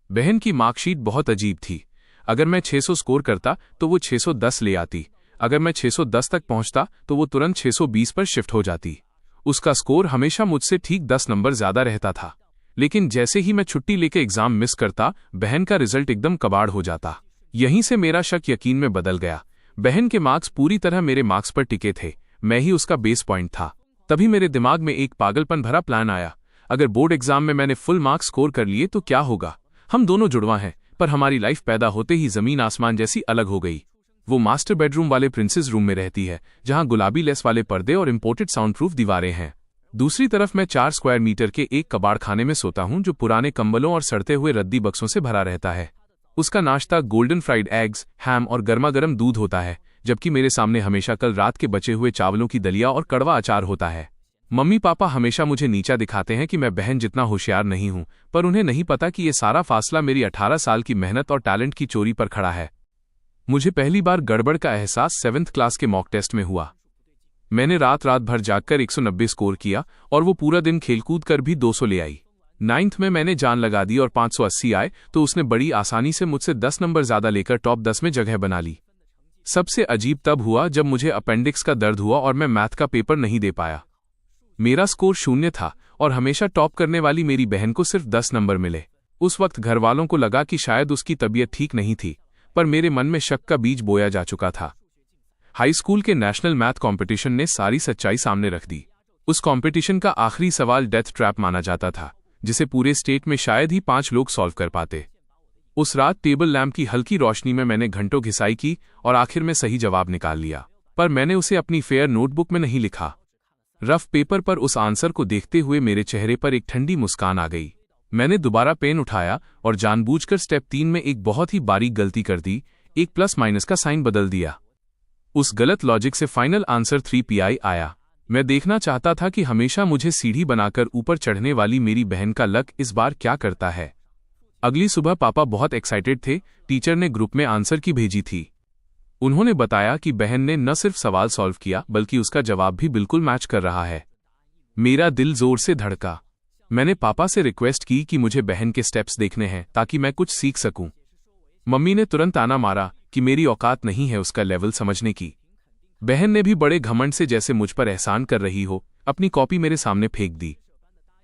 बहन की मार्कशीट बहुत अजीब थी। अगर मैं 600 स्कोर करता तो वो 610 ले आती। अगर मैं 610 तक पहुंचता तो वो तुरंत 620 पर शिफ्ट हो जाती। उसका स्कोर हमेशा मुझसे ठीक 10 नंबर ज्यादा रहता था। लेकिन जैसे ही मैं छुट्टी लेके एग्जाम मिस करता, बहन का रिजल्ट एकदम कबाड़ हो जाता। यहीं से मेरा शक यकीन में बदल गया। बहन के मार्क्स पूरी तरह मेरे मार्क्स पर टिके थे, मैं ही उसका बेस पॉइंट था। तभी मेरे दिमाग में एक पागलपन भरा प्लान आया। अगर बोर्ड एग्जाम में मैंने फुल मार्क्स स्कोर कर लिए तो क्या होगा? हम दोनों जुड़वा हैं, पर हमारी लाइफ पैदा होते ही जमीन आसमान जैसी अलग हो गई। वो मास्टर बेडरूम वाले प्रिंसेस रूम में रहती है, जहां गुलाबी लेस वाले पर्दे और इंपोर्टेड साउंड प्रूफ दीवारें हैं। दूसरी तरफ मैं 4 स्क्वायर मीटर के एक कबाड़ खाने में सोता हूं, जो पुराने कंबलों और सड़ते हुए रद्दी बक्सों से भरा रहता है। उसका नाश्ता गोल्डन फ्राइड एग्स, हैम और गर्मा गर्म दूध होता है, जबकि मेरे सामने हमेशा कल रात के बचे हुए चावलों की दलिया और कड़वा अचार होता है। मम्मी पापा हमेशा मुझे नीचा दिखाते हैं कि मैं बहन जितना होशियार नहीं हूं, पर उन्हें नहीं पता कि ये सारा फासला मेरी 18 साल की मेहनत और टैलेंट की चोरी पर खड़ा है। मुझे पहली बार गड़बड़ का एहसास 7th क्लास के मॉक टेस्ट में हुआ। मैंने रात भर जागकर 190 स्कोर किया और वो पूरा दिन खेलकूद कर भी 200 ले आई। 9th में मैंने जान लगा दी और 580 आए तो उसने बड़ी आसानी से मुझसे 10 नंबर ज्यादा लेकर टॉप 10 में जगह बना ली। सबसे अजीब तब हुआ जब मुझे अपेंडिक्स का दर्द हुआ और मैं मैथ का पेपर नहीं दे पाया। मेरा स्कोर 0 था और हमेशा टॉप करने वाली मेरी बहन को सिर्फ 10 नंबर मिले। उस वक्त घर वालों को लगा कि शायद उसकी तबीयत ठीक नहीं थी, पर मेरे मन में शक का बीज बोया जा चुका था। हाई स्कूल के नेशनल मैथ कंपटीशन ने सारी सच्चाई सामने रख दी। उस कंपटीशन का आखिरी सवाल डेथ ट्रैप माना जाता था, जिसे पूरे स्टेट में शायद ही 5 लोग सॉल्व कर पाते। उस रात टेबल लैंप की हल्की रोशनी में मैंने घंटों घिसाई की और आखिर में सही जवाब निकाल लिया, पर मैंने उसे अपनी फेयर नोटबुक में नहीं लिखा। रफ पेपर पर उस आंसर को देखते हुए मेरे चेहरे पर एक ठंडी मुस्कान आ गई। मैंने दोबारा पेन उठाया और जानबूझकर स्टेप 3 में एक बहुत ही बारीक गलती कर दी, एक प्लस माइनस का साइन बदल दिया। उस गलत लॉजिक से फाइनल आंसर 3 PI आया। मैं देखना चाहता था कि हमेशा मुझे सीढ़ी बनाकर ऊपर चढ़ने वाली मेरी बहन का लक इस बार क्या करता है। अगली सुबह पापा बहुत एक्साइटेड थे। टीचर ने ग्रुप में आंसर की भेजी थी। उन्होंने बताया कि बहन ने न सिर्फ सवाल सॉल्व किया, बल्कि उसका जवाब भी बिल्कुल मैच कर रहा है। मेरा दिल जोर से धड़का। मैंने पापा से रिक्वेस्ट की कि मुझे बहन के स्टेप्स देखने हैं ताकि मैं कुछ सीख सकूं। मम्मी ने तुरंत ताना मारा कि मेरी औकात नहीं है उसका लेवल समझने की। बहन ने भी बड़े घमंड से, जैसे मुझ पर एहसान कर रही हो, अपनी कॉपी मेरे सामने फेंक दी।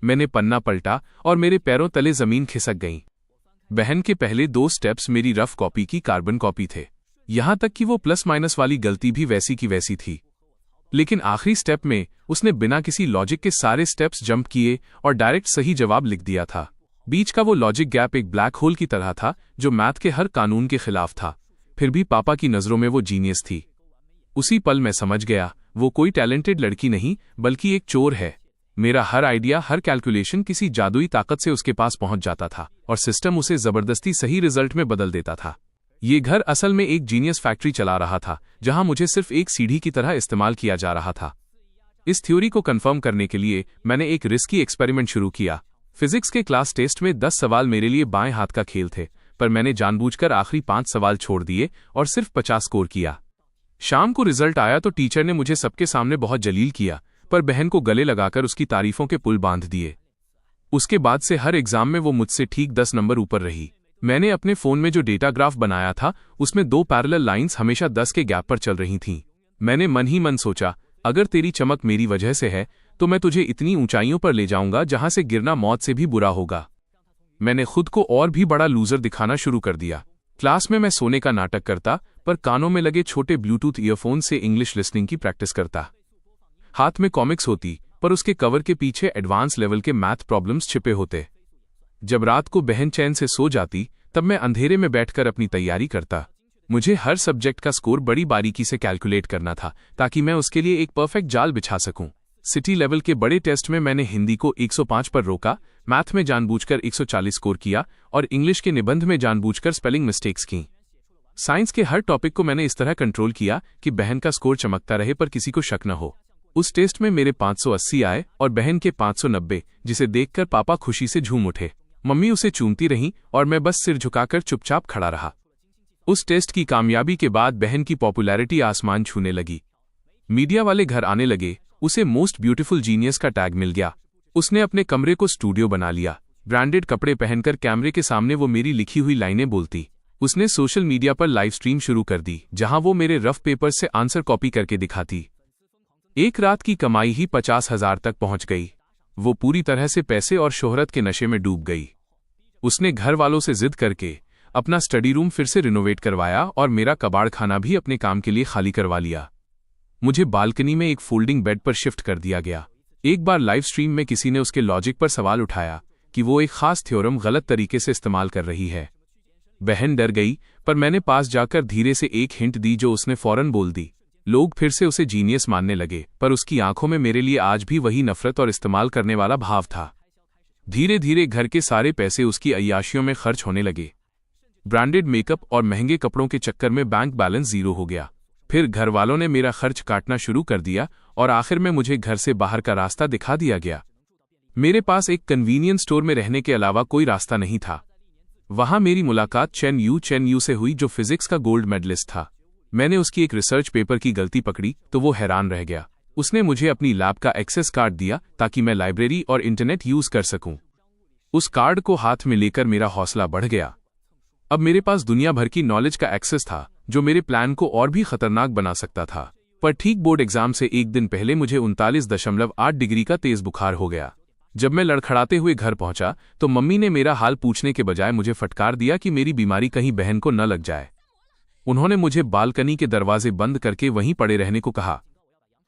मैंने पन्ना पलटा और मेरे पैरों तले जमीन खिसक गई। बहन के पहले 2 स्टेप्स मेरी रफ कॉपी की कार्बन कॉपी थे, यहां तक कि वो प्लस माइनस वाली गलती भी वैसी की वैसी थी। लेकिन आखिरी स्टेप में उसने बिना किसी लॉजिक के सारे स्टेप्स जंप किए और डायरेक्ट सही जवाब लिख दिया था। बीच का वो लॉजिक गैप एक ब्लैक होल की तरह था, जो मैथ के हर कानून के खिलाफ था। फिर भी पापा की नजरों में वो जीनियस थी। उसी पल मैं समझ गया, वो कोई टैलेंटेड लड़की नहीं बल्कि एक चोर है। मेरा हर आइडिया, हर कैलकुलेशन किसी जादुई ताकत से उसके पास पहुंच जाता था और सिस्टम उसे जबरदस्ती सही रिजल्ट में बदल देता था। ये घर असल में एक जीनियस फैक्ट्री चला रहा था, जहां मुझे सिर्फ एक सीढ़ी की तरह इस्तेमाल किया जा रहा था। इस थ्योरी को कंफर्म करने के लिए मैंने एक रिस्की एक्सपेरिमेंट शुरू किया। फिजिक्स के क्लास टेस्ट में 10 सवाल मेरे लिए बाएं हाथ का खेल थे, पर मैंने जानबूझकर आखिरी 5 सवाल छोड़ दिए और सिर्फ 50 स्कोर किया। शाम को रिजल्ट आया तो टीचर ने मुझे सबके सामने बहुत जलील किया, पर बहन को गले लगाकर उसकी तारीफों के पुल बांध दिए। उसके बाद से हर एग्जाम में वो मुझसे ठीक 10 नंबर ऊपर रही। मैंने अपने फोन में जो डेटा ग्राफ बनाया था, उसमें 2 पैरेलल लाइंस हमेशा 10 के गैप पर चल रही थीं। मैंने मन ही मन सोचा, अगर तेरी चमक मेरी वजह से है तो मैं तुझे इतनी ऊंचाइयों पर ले जाऊंगा जहां से गिरना मौत से भी बुरा होगा। मैंने खुद को और भी बड़ा लूजर दिखाना शुरू कर दिया। क्लास में मैं सोने का नाटक करता, पर कानों में लगे छोटे ब्लूटूथ ईयरफोन से इंग्लिश लिसनिंग की प्रैक्टिस करता। हाथ में कॉमिक्स होती, पर उसके कवर के पीछे एडवांस लेवल के मैथ प्रॉब्लम्स छिपे होते। जब रात को बहन चैन से सो जाती, तब मैं अंधेरे में बैठकर अपनी तैयारी करता। मुझे हर सब्जेक्ट का स्कोर बड़ी बारीकी से कैलकुलेट करना था, ताकि मैं उसके लिए एक परफेक्ट जाल बिछा सकूं। सिटी लेवल के बड़े टेस्ट में मैंने हिंदी को 105 पर रोका, मैथ में जानबूझकर 140 स्कोर किया और इंग्लिश के निबंध में जानबूझकर स्पेलिंग मिस्टेक्स की। साइंस के हर टॉपिक को मैंने इस तरह कंट्रोल किया कि बहन का स्कोर चमकता रहे पर किसी को शक न हो। उस टेस्ट में मेरे 580 आए और बहन के 590, जिसे देखकर पापा खुशी से झूम उठे। मम्मी उसे चूमती रहीं और मैं बस सिर झुकाकर चुपचाप खड़ा रहा। उस टेस्ट की कामयाबी के बाद बहन की पॉपुलैरिटी आसमान छूने लगी। मीडिया वाले घर आने लगे, उसे मोस्ट ब्यूटीफुल जीनियस का टैग मिल गया। उसने अपने कमरे को स्टूडियो बना लिया। ब्रांडेड कपड़े पहनकर कैमरे के सामने वो मेरी लिखी हुई लाइनें बोलती। उसने सोशल मीडिया पर लाइव स्ट्रीम शुरू कर दी, जहां वो मेरे रफ पेपर से आंसर कॉपी करके दिखाती। एक रात की कमाई ही 50,000 तक पहुंच गई। वो पूरी तरह से पैसे और शोहरत के नशे में डूब गई। उसने घर वालों से जिद करके अपना स्टडी रूम फिर से रिनोवेट करवाया और मेरा कबाड़ खाना भी अपने काम के लिए खाली करवा लिया। मुझे बालकनी में एक फोल्डिंग बेड पर शिफ्ट कर दिया गया। एक बार लाइव स्ट्रीम में किसी ने उसके लॉजिक पर सवाल उठाया कि वो एक खास थ्योरम गलत तरीके से इस्तेमाल कर रही है। बहन डर गई, पर मैंने पास जाकर धीरे से एक हिंट दी जो उसने फौरन बोल दी। लोग फिर से उसे जीनियस मानने लगे, पर उसकी आंखों में मेरे लिए आज भी वही नफरत और इस्तेमाल करने वाला भाव था। धीरे धीरे घर के सारे पैसे उसकी अय्याशियों में खर्च होने लगे। ब्रांडेड मेकअप और महंगे कपड़ों के चक्कर में बैंक बैलेंस जीरो हो गया। फिर घर वालों ने मेरा खर्च काटना शुरू कर दिया और आखिर में मुझे घर से बाहर का रास्ता दिखा दिया गया। मेरे पास एक कन्वीनियंस स्टोर में रहने के अलावा कोई रास्ता नहीं था। वहां मेरी मुलाकात चेन यू से हुई, जो फिजिक्स का गोल्ड मेडलिस्ट था। मैंने उसकी एक रिसर्च पेपर की गलती पकड़ी तो वो हैरान रह गया। उसने मुझे अपनी लैब का एक्सेस कार्ड दिया ताकि मैं लाइब्रेरी और इंटरनेट यूज कर सकूं। उस कार्ड को हाथ में लेकर मेरा हौसला बढ़ गया। अब मेरे पास दुनिया भर की नॉलेज का एक्सेस था, जो मेरे प्लान को और भी खतरनाक बना सकता था। पर ठीक बोर्ड एग्जाम से एक दिन पहले मुझे 39.8 डिग्री का तेज बुखार हो गया। जब मैं लड़खड़ाते हुए घर पहुंचा तो मम्मी ने मेरा हाल पूछने के बजाय मुझे फटकार दिया कि मेरी बीमारी कहीं बहन को न लग जाए। उन्होंने मुझे बालकनी के दरवाजे बंद करके वहीं पड़े रहने को कहा।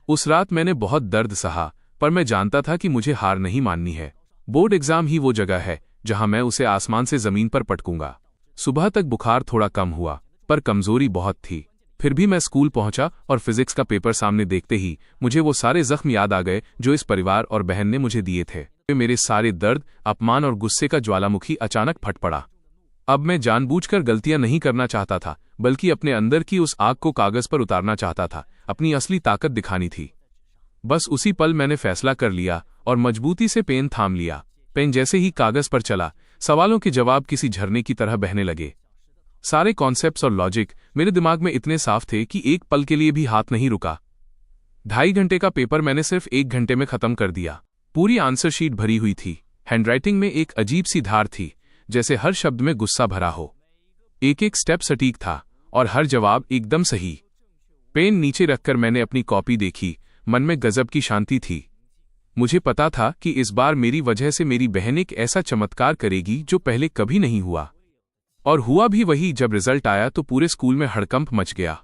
उस रात मैंने बहुत दर्द सहा, पर मैं जानता था कि मुझे हार नहीं माननी है। बोर्ड एग्जाम ही वो जगह है जहां मैं उसे आसमान से जमीन पर पटकूंगा। सुबह तक बुखार थोड़ा कम हुआ, पर कमजोरी बहुत थी। फिर भी मैं स्कूल पहुंचा और फिजिक्स का पेपर सामने देखते ही मुझे वो सारे जख्म याद आ गए जो इस परिवार और बहन ने मुझे दिए थे। मेरे सारे दर्द, अपमान और गुस्से का ज्वालामुखी अचानक फट पड़ा। अब मैं जानबूझकर गलतियां नहीं करना चाहता था, बल्कि अपने अंदर की उस आग को कागज पर उतारना चाहता था। अपनी असली ताकत दिखानी थी। बस उसी पल मैंने फैसला कर लिया और मजबूती से पेन थाम लिया। पेन जैसे ही कागज पर चला, सवालों के जवाब किसी झरने की तरह बहने लगे। सारे कॉन्सेप्ट्स और लॉजिक मेरे दिमाग में इतने साफ थे कि एक पल के लिए भी हाथ नहीं रुका। 2.5 घंटे का पेपर मैंने सिर्फ 1 घंटे में खत्म कर दिया। पूरी आंसर शीट भरी हुई थी। हैंडराइटिंग में एक अजीब सी धार थी, जैसे हर शब्द में गुस्सा भरा हो। एक एक स्टेप सटीक था और हर जवाब एकदम सही। पेन नीचे रखकर मैंने अपनी कॉपी देखी। मन में गजब की शांति थी। मुझे पता था कि इस बार मेरी वजह से मेरी बहन एक ऐसा चमत्कार करेगी जो पहले कभी नहीं हुआ। और हुआ भी वही। जब रिजल्ट आया तो पूरे स्कूल में हड़कंप मच गया।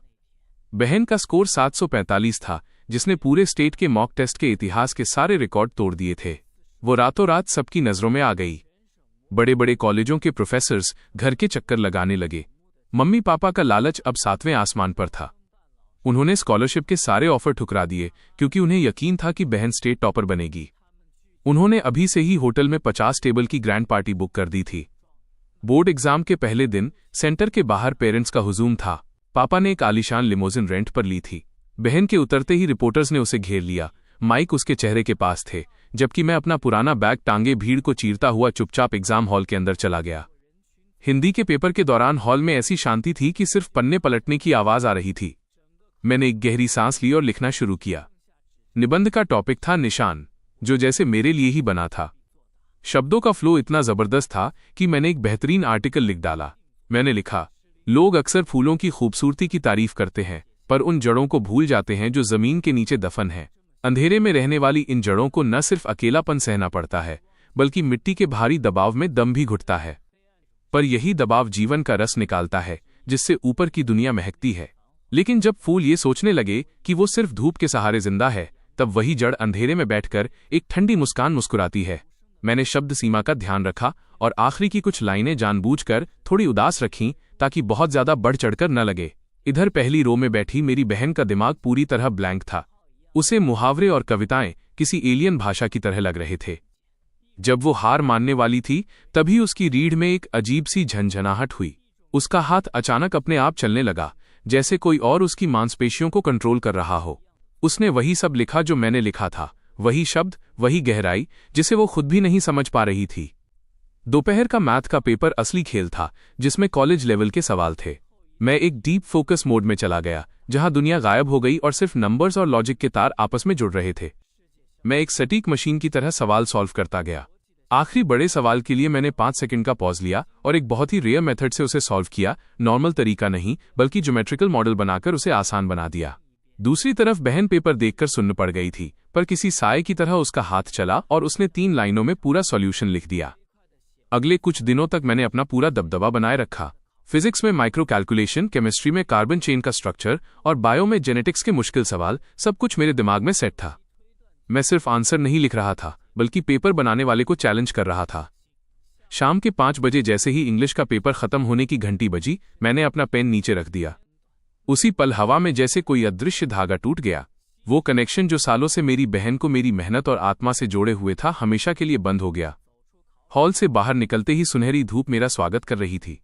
बहन का स्कोर 745 था, जिसने पूरे स्टेट के मॉक टेस्ट के इतिहास के सारे रिकॉर्ड तोड़ दिए थे। वो रातों रात सबकी नजरों में आ गई। बड़े बड़े कॉलेजों के प्रोफेसर्स घर के चक्कर लगाने लगे। मम्मी पापा का लालच अब 7वें आसमान पर था। उन्होंने स्कॉलरशिप के सारे ऑफर ठुकरा दिए, क्योंकि उन्हें यकीन था कि बहन स्टेट टॉपर बनेगी। उन्होंने अभी से ही होटल में 50 टेबल की ग्रैंड पार्टी बुक कर दी थी। बोर्ड एग्जाम के पहले दिन सेंटर के बाहर पेरेंट्स का हुजूम था। पापा ने एक आलीशान लिमोजिन रेंट पर ली थी। बहन के उतरते ही रिपोर्टर्स ने उसे घेर लिया। माइक उसके चेहरे के पास थे, जबकि मैं अपना पुराना बैग टांगे भीड़ को चीरता हुआ चुपचाप एग्जाम हॉल के अंदर चला गया। हिंदी के पेपर के दौरान हॉल में ऐसी शांति थी कि सिर्फ पन्ने पलटने की आवाज आ रही थी। मैंने एक गहरी सांस ली और लिखना शुरू किया। निबंध का टॉपिक था निशान, जो जैसे मेरे लिए ही बना था। शब्दों का फ्लो इतना जबरदस्त था कि मैंने एक बेहतरीन आर्टिकल लिख डाला। मैंने लिखा, लोग अक्सर फूलों की खूबसूरती की तारीफ करते हैं, पर उन जड़ों को भूल जाते हैं जो जमीन के नीचे दफन है। अंधेरे में रहने वाली इन जड़ों को न सिर्फ अकेलापन सहना पड़ता है, बल्कि मिट्टी के भारी दबाव में दम भी घुटता है। पर यही दबाव जीवन का रस निकालता है, जिससे ऊपर की दुनिया महकती है। लेकिन जब फूल ये सोचने लगे कि वो सिर्फ धूप के सहारे जिंदा है, तब वही जड़ अंधेरे में बैठकर एक ठंडी मुस्कान मुस्कुराती है। मैंने शब्द सीमा का ध्यान रखा और आखिरी की कुछ लाइनें जानबूझकर थोड़ी उदास रखीं, ताकि बहुत ज्यादा बढ़ चढ़कर न लगे। इधर पहली रो में बैठी मेरी बहन का दिमाग पूरी तरह ब्लैंक था। उसे मुहावरे और कविताएं किसी एलियन भाषा की तरह लग रहे थे। जब वो हार मानने वाली थी, तभी उसकी रीढ़ में एक अजीब सी झंझनाहट हुई। उसका हाथ अचानक अपने आप चलने लगा, जैसे कोई और उसकी मांसपेशियों को कंट्रोल कर रहा हो। उसने वही सब लिखा जो मैंने लिखा था, वही शब्द, वही गहराई, जिसे वो खुद भी नहीं समझ पा रही थी। दोपहर का मैथ का पेपर असली खेल था, जिसमें कॉलेज लेवल के सवाल थे। मैं एक डीप फोकस मोड में चला गया, जहां दुनिया गायब हो गई और सिर्फ नंबर्स और लॉजिक के तार आपस में जुड़ रहे थे। मैं एक सटीक मशीन की तरह सवाल सॉल्व करता गया। आखिरी बड़े सवाल के लिए मैंने 5 सेकंड का पॉज लिया और एक बहुत ही रेयर मेथड से उसे सॉल्व किया, नॉर्मल तरीका नहीं बल्कि ज्योमेट्रिकल मॉडल बनाकर उसे आसान बना दिया। दूसरी तरफ बहन पेपर देखकर सुन्न पड़ गई थी, पर किसी साए की तरह उसका हाथ चला और उसने 3 लाइनों में पूरा सॉल्यूशन लिख दिया। अगले कुछ दिनों तक मैंने अपना पूरा दबदबा बनाए रखा। फिजिक्स में माइक्रो कैलकुलेशन, केमिस्ट्री में कार्बन चेन का स्ट्रक्चर और बायो में जेनेटिक्स के मुश्किल सवाल, सब कुछ मेरे दिमाग में सेट था। मैं सिर्फ आंसर नहीं लिख रहा था बल्कि पेपर बनाने वाले को चैलेंज कर रहा था। शाम के 5 बजे जैसे ही इंग्लिश का पेपर खत्म होने की घंटी बजी, मैंने अपना पेन नीचे रख दिया। उसी पल हवा में जैसे कोई अदृश्य धागा टूट गया। वो कनेक्शन जो सालों से मेरी बहन को मेरी मेहनत और आत्मा से जोड़े हुए था, हमेशा के लिए बंद हो गया। हॉल से बाहर निकलते ही सुनहरी धूप मेरा स्वागत कर रही थी।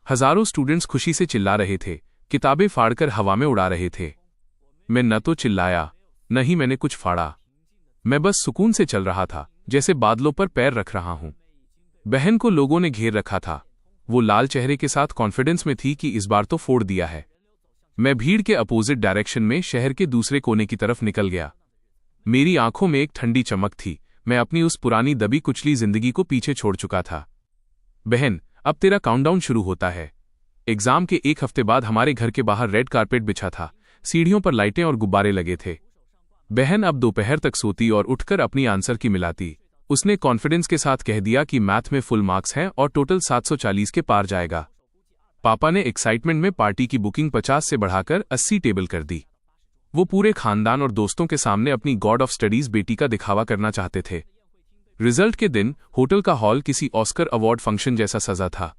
हजारों स्टूडेंट्स खुशी से चिल्ला रहे थे, किताबें फाड़कर हवा में उड़ा रहे थे। मैं न तो चिल्लाया, न ही मैंने कुछ फाड़ा। मैं बस सुकून से चल रहा था, जैसे बादलों पर पैर रख रहा हूं। बहन को लोगों ने घेर रखा था। वो लाल चेहरे के साथ कॉन्फिडेंस में थी कि इस बार तो फोड़ दिया है। मैं भीड़ के अपोजिट डायरेक्शन में शहर के दूसरे कोने की तरफ निकल गया। मेरी आंखों में एक ठंडी चमक थी। मैं अपनी उस पुरानी दबी कुचली जिंदगी को पीछे छोड़ चुका था। बहन, अब तेरा काउंटडाउन शुरू होता है। एग्जाम के 1 हफ्ते बाद हमारे घर के बाहर रेड कारपेट बिछा था। सीढ़ियों पर लाइटें और गुब्बारे लगे थे। बहन अब दोपहर तक सोती और उठकर अपनी आंसर की मिलाती। उसने कॉन्फिडेंस के साथ कह दिया कि मैथ में फुल मार्क्स हैं और टोटल 740 के पार जाएगा। पापा ने एक्साइटमेंट में पार्टी की बुकिंग 50 से बढ़ाकर 80 टेबल कर दी। वो पूरे खानदान और दोस्तों के सामने अपनी गॉड ऑफ स्टडीज बेटी का दिखावा करना चाहते थे। रिजल्ट के दिन होटल का हॉल किसी ऑस्कर अवार्ड फंक्शन जैसा सजा था।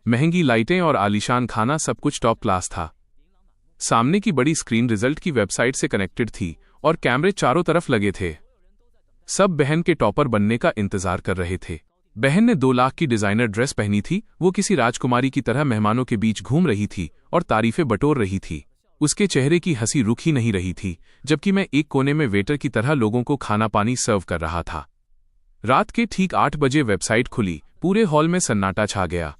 महंगी लाइटें और आलीशान खाना, सब कुछ टॉप क्लास था। सामने की बड़ी स्क्रीन रिजल्ट की वेबसाइट से कनेक्टेड थी और कैमरे चारों तरफ लगे थे। सब बहन के टॉपर बनने का इंतजार कर रहे थे। बहन ने 2 लाख की डिजाइनर ड्रेस पहनी थी। वो किसी राजकुमारी की तरह मेहमानों के बीच घूम रही थी और तारीफें बटोर रही थी। उसके चेहरे की हंसी रुक ही नहीं रही थी, जबकि मैं एक कोने में वेटर की तरह लोगों को खाना पानी सर्व कर रहा था। रात के ठीक 8 बजे वेबसाइट खुली। पूरे हॉल में सन्नाटा छा गया।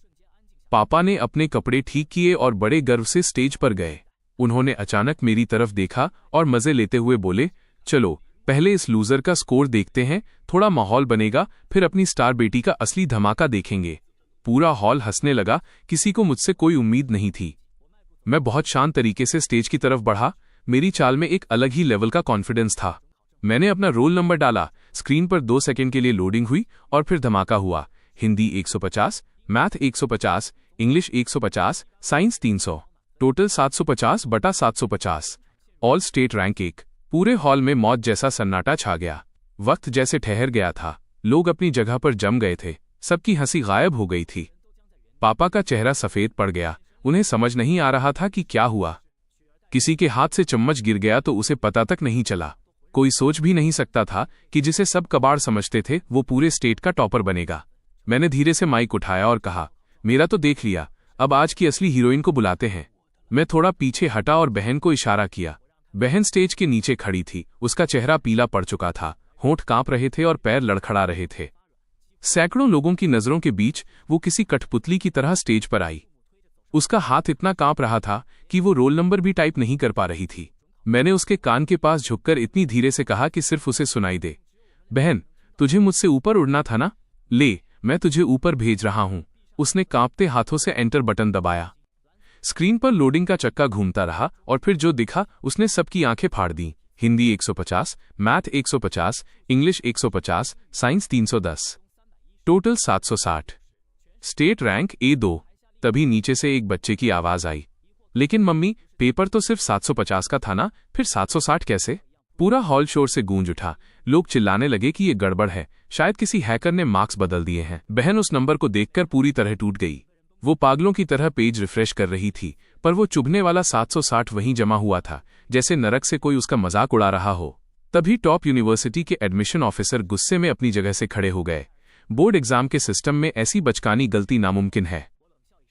पापा ने अपने कपड़े ठीक किए और बड़े गर्व से स्टेज पर गए। उन्होंने अचानक मेरी तरफ देखा और मजे लेते हुए बोले, चलो पहले इस लूजर का स्कोर देखते हैं, थोड़ा माहौल बनेगा, फिर अपनी स्टार बेटी का असली धमाका देखेंगे। पूरा हॉल हंसने लगा। किसी को मुझसे कोई उम्मीद नहीं थी। मैं बहुत शांत तरीके से स्टेज की तरफ बढ़ा। मेरी चाल में एक अलग ही लेवल का कॉन्फिडेंस था। मैंने अपना रोल नंबर डाला। स्क्रीन पर 2 सेकंड के लिए लोडिंग हुई और फिर धमाका हुआ। Hindi 150, math 150, English 150, science 300, total 750 बटा 750, ऑल स्टेट रैंक 1। पूरे हॉल में मौत जैसा सन्नाटा छा गया। वक्त जैसे ठहर गया था। लोग अपनी जगह पर जम गए थे। सबकी हंसी गायब हो गई थी। पापा का चेहरा सफेद पड़ गया। उन्हें समझ नहीं आ रहा था कि क्या हुआ। किसी के हाथ से चम्मच गिर गया तो उसे पता तक नहीं चला। कोई सोच भी नहीं सकता था कि जिसे सब कबाड़ समझते थे वो पूरे स्टेट का टॉपर बनेगा। मैंने धीरे से माइक उठाया और कहा, मेरा तो देख लिया, अब आज की असली हीरोइन को बुलाते हैं। मैं थोड़ा पीछे हटा और बहन को इशारा किया। बहन स्टेज के नीचे खड़ी थी। उसका चेहरा पीला पड़ चुका था, होंठ कांप रहे थे और पैर लड़खड़ा रहे थे। सैकड़ों लोगों की नजरों के बीच वो किसी कठपुतली की तरह स्टेज पर आई। उसका हाथ इतना कांप रहा था कि वो रोल नंबर भी टाइप नहीं कर पा रही थी। मैंने उसके कान के पास झुककर इतनी धीरे से कहा कि सिर्फ उसे सुनाई दे, बहन, तुझे मुझसे ऊपर उड़ना था ना? ले, मैं तुझे ऊपर भेज रहा हूं। उसने कांपते हाथों से एंटर बटन दबाया। स्क्रीन पर लोडिंग का चक्का घूमता रहा और फिर जो दिखा उसने सबकी आंखें फाड़ दी। Hindi 150, math 150, English 150, science 310, total 760, state rank A2। तभी नीचे से एक बच्चे की आवाज आई, लेकिन मम्मी, पेपर तो सिर्फ 750 का था ना, फिर 760 कैसे? पूरा हॉल शोर से गूंज उठा। लोग चिल्लाने लगे कि ये गड़बड़ है, शायद किसी हैकर ने मार्क्स बदल दिए हैं। बहन उस नंबर को देखकर पूरी तरह टूट गई। वो पागलों की तरह पेज रिफ्रेश कर रही थी, पर वो चुभने वाला 760 वहीं जमा हुआ था, जैसे नरक से कोई उसका मजाक उड़ा रहा हो। तभी टॉप यूनिवर्सिटी के एडमिशन ऑफिसर गुस्से में अपनी जगह से खड़े हो गए। बोर्ड एग्जाम के सिस्टम में ऐसी बचकानी गलती नामुमकिन है।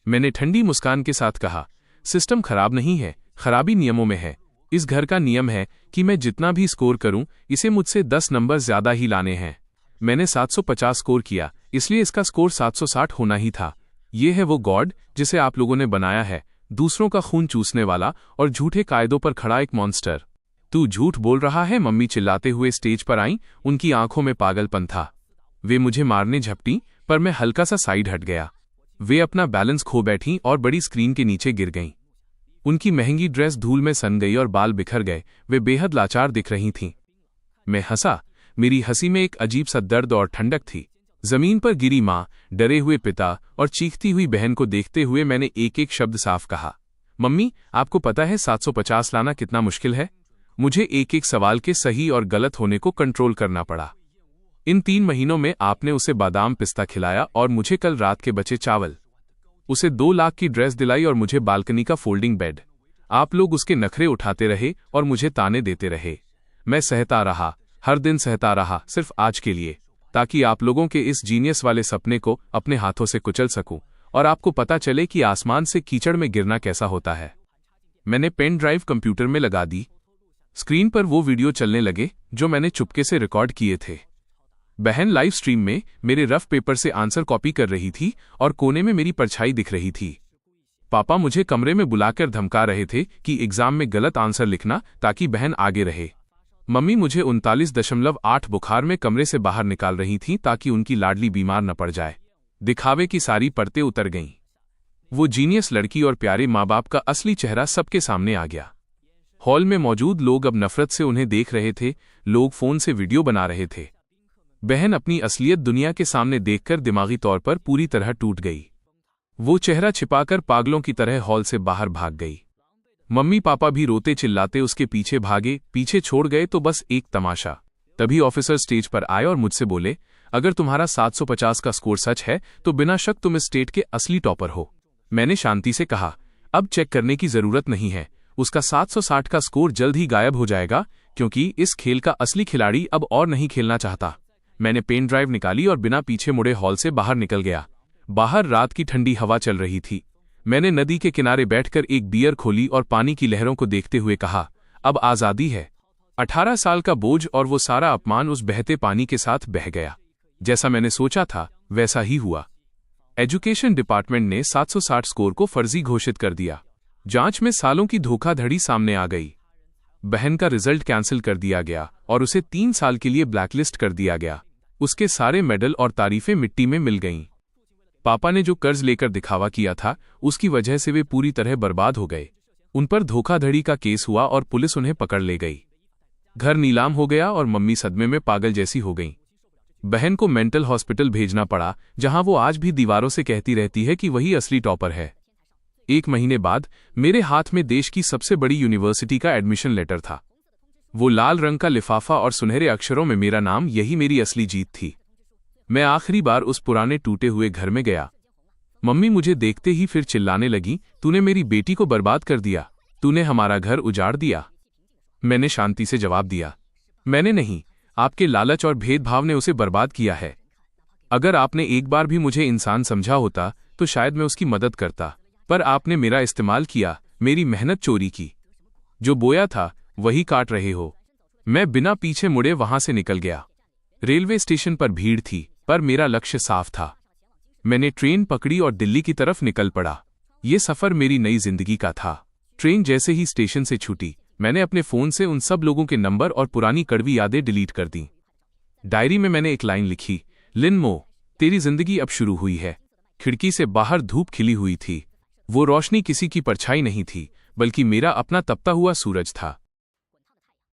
मैंने ठंडी मुस्कान के साथ कहा, सिस्टम खराब नहीं है, खराबी नियमों में है। इस घर का नियम है कि मैं जितना भी स्कोर करूं, इसे मुझसे 10 नंबर ज्यादा ही लाने हैं। मैंने 750 स्कोर किया, इसलिए इसका स्कोर 760 होना ही था। ये है वो गॉड जिसे आप लोगों ने बनाया है, दूसरों का खून चूसने वाला और झूठे कायदों पर खड़ा एक मॉन्स्टर। तू झूठ बोल रहा है, मम्मी चिल्लाते हुए स्टेज पर आईं। उनकी आंखों में पागलपन था। वे मुझे मारने झपटी, पर मैं हल्का सा साइड हट गया। वे अपना बैलेंस खो बैठीं और बड़ी स्क्रीन के नीचे गिर गईं। उनकी महंगी ड्रेस धूल में सन गई और बाल बिखर गए। वे बेहद लाचार दिख रही थीं। मैं हंसा। मेरी हंसी में एक अजीब सा दर्द और ठंडक थी। जमीन पर गिरी माँ, डरे हुए पिता और चीखती हुई बहन को देखते हुए मैंने एक एक शब्द साफ कहा, मम्मी, आपको पता है 750 लाना कितना मुश्किल है? मुझे एक एक सवाल के सही और गलत होने को कंट्रोल करना पड़ा। इन 3 महीनों में आपने उसे बादाम पिस्ता खिलाया और मुझे कल रात के बचे चावल। उसे 2 लाख की ड्रेस दिलाई और मुझे बालकनी का फोल्डिंग बेड। आप लोग उसके नखरे उठाते रहे और मुझे ताने देते रहे। मैं सहता रहा, हर दिन सहता रहा, सिर्फ आज के लिए, ताकि आप लोगों के इस जीनियस वाले सपने को अपने हाथों से कुचल सकूं और आपको पता चले कि आसमान से कीचड़ में गिरना कैसा होता है। मैंने पेन ड्राइव कंप्यूटर में लगा दी। स्क्रीन पर वो वीडियो चलने लगे जो मैंने चुपके से रिकॉर्ड किए थे। बहन लाइव स्ट्रीम में मेरे रफ पेपर से आंसर कॉपी कर रही थी और कोने में मेरी परछाई दिख रही थी। पापा मुझे कमरे में बुलाकर धमका रहे थे कि एग्जाम में गलत आंसर लिखना ताकि बहन आगे रहे। मम्मी मुझे 39.8 बुखार में कमरे से बाहर निकाल रही थीं ताकि उनकी लाडली बीमार न पड़ जाए। दिखावे की सारी परतें उतर गईं। वो जीनियस लड़की और प्यारे माँ बाप का असली चेहरा सबके सामने आ गया। हॉल में मौजूद लोग अब नफरत से उन्हें देख रहे थे। लोग फोन से वीडियो बना रहे थे। बहन अपनी असलियत दुनिया के सामने देखकर दिमागी तौर पर पूरी तरह टूट गई। वो चेहरा छिपाकर पागलों की तरह हॉल से बाहर भाग गई। मम्मी पापा भी रोते चिल्लाते उसके पीछे भागे। पीछे छोड़ गए तो बस एक तमाशा। तभी ऑफिसर स्टेज पर आए और मुझसे बोले, अगर तुम्हारा 750 का स्कोर सच है तो बिना शक तुम इस स्टेट के असली टॉपर हो। मैंने शांति से कहा, अब चेक करने की जरूरत नहीं है। उसका 760 का स्कोर जल्द ही गायब हो जाएगा, क्योंकि इस खेल का असली खिलाड़ी अब और नहीं खेलना चाहता। मैंने पेन ड्राइव निकाली और बिना पीछे मुड़े हॉल से बाहर निकल गया। बाहर रात की ठंडी हवा चल रही थी। मैंने नदी के किनारे बैठकर एक बियर खोली और पानी की लहरों को देखते हुए कहा, अब आज़ादी है। 18 साल का बोझ और वो सारा अपमान उस बहते पानी के साथ बह गया। जैसा मैंने सोचा था वैसा ही हुआ। एजुकेशन डिपार्टमेंट ने 760 स्कोर को फर्जी घोषित कर दिया। जांच में सालों की धोखाधड़ी सामने आ गई। बहन का रिजल्ट कैंसिल कर दिया गया और उसे 3 साल के लिए ब्लैकलिस्ट कर दिया गया। उसके सारे मेडल और तारीफें मिट्टी में मिल गईं। पापा ने जो कर्ज लेकर दिखावा किया था, उसकी वजह से वे पूरी तरह बर्बाद हो गए। उन पर धोखाधड़ी का केस हुआ और पुलिस उन्हें पकड़ ले गई। घर नीलाम हो गया और मम्मी सदमे में पागल जैसी हो गईं। बहन को मेंटल हॉस्पिटल भेजना पड़ा, जहां वो आज भी दीवारों से कहती रहती है कि वही असली टॉपर है। 1 महीने बाद मेरे हाथ में देश की सबसे बड़ी यूनिवर्सिटी का एडमिशन लेटर था। वो लाल रंग का लिफाफा और सुनहरे अक्षरों में मेरा नाम, यही मेरी असली जीत थी। मैं आखिरी बार उस पुराने टूटे हुए घर में गया। मम्मी मुझे देखते ही फिर चिल्लाने लगी, तूने मेरी बेटी को बर्बाद कर दिया, तूने हमारा घर उजाड़ दिया। मैंने शांति से जवाब दिया, मैंने नहीं, आपके लालच और भेदभाव ने उसे बर्बाद किया है। अगर आपने एक बार भी मुझे इंसान समझा होता तो शायद मैं उसकी मदद करता, पर आपने मेरा इस्तेमाल किया, मेरी मेहनत चोरी की। जो बोया था वही काट रहे हो। मैं बिना पीछे मुड़े वहां से निकल गया। रेलवे स्टेशन पर भीड़ थी, पर मेरा लक्ष्य साफ था। मैंने ट्रेन पकड़ी और दिल्ली की तरफ निकल पड़ा। ये सफर मेरी नई जिंदगी का था। ट्रेन जैसे ही स्टेशन से छूटी, मैंने अपने फोन से उन सब लोगों के नंबर और पुरानी कड़वी यादें डिलीट कर दी। डायरी में मैंने एक लाइन लिखी, लिन मो, तेरी जिंदगी अब शुरू हुई है। खिड़की से बाहर धूप खिली हुई थी। वो रोशनी किसी की परछाई नहीं थी, बल्कि मेरा अपना तपता हुआ सूरज था।